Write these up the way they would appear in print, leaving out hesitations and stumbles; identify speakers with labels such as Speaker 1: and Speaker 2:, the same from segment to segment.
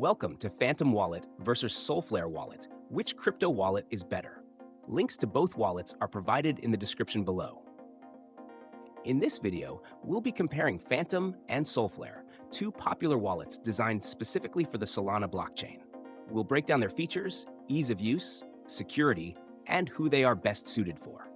Speaker 1: Welcome to Phantom Wallet versus Solflare Wallet. Which crypto wallet is better? Links to both wallets are provided in the description below. In this video, we'll be comparing Phantom and Solflare, two popular wallets designed specifically for the Solana blockchain. We'll break down their features, ease of use, security, and who they are best suited for.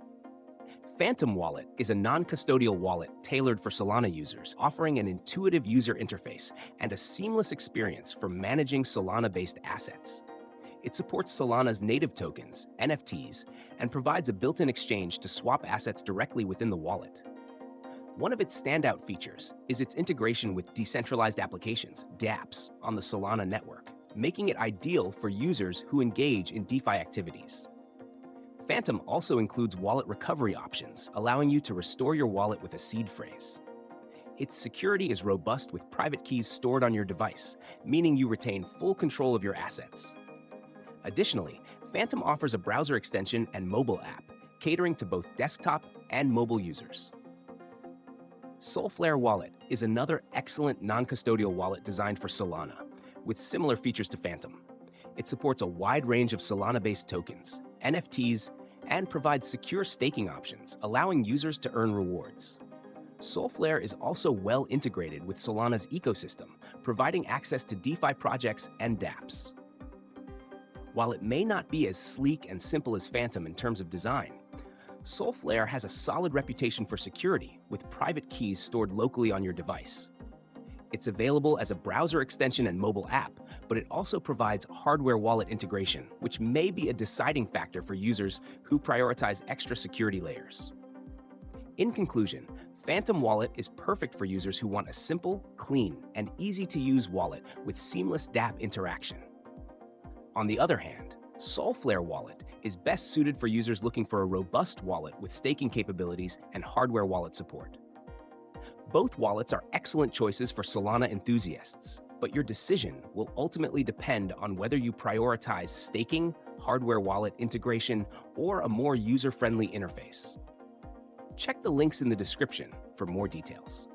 Speaker 1: Phantom Wallet is a non-custodial wallet tailored for Solana users, offering an intuitive user interface and a seamless experience for managing Solana-based assets. It supports Solana's native tokens, NFTs, and provides a built-in exchange to swap assets directly within the wallet. One of its standout features is its integration with decentralized applications, dApps, on the Solana network, making it ideal for users who engage in DeFi activities. Phantom also includes wallet recovery options, allowing you to restore your wallet with a seed phrase. Its security is robust with private keys stored on your device, meaning you retain full control of your assets. Additionally, Phantom offers a browser extension and mobile app, catering to both desktop and mobile users. Solflare Wallet is another excellent non-custodial wallet designed for Solana, with similar features to Phantom. It supports a wide range of Solana-based tokens, NFTs, and provides secure staking options, allowing users to earn rewards. Solflare is also well integrated with Solana's ecosystem, providing access to DeFi projects and dApps. While it may not be as sleek and simple as Phantom in terms of design, Solflare has a solid reputation for security, with private keys stored locally on your device. It's available as a browser extension and mobile app, but it also provides hardware wallet integration, which may be a deciding factor for users who prioritize extra security layers. In conclusion, Phantom Wallet is perfect for users who want a simple, clean, and easy-to-use wallet with seamless dApp interaction. On the other hand, Solflare Wallet is best suited for users looking for a robust wallet with staking capabilities and hardware wallet support. Both wallets are excellent choices for Solana enthusiasts, but your decision will ultimately depend on whether you prioritize staking, hardware wallet integration, or a more user-friendly interface. Check the links in the description for more details.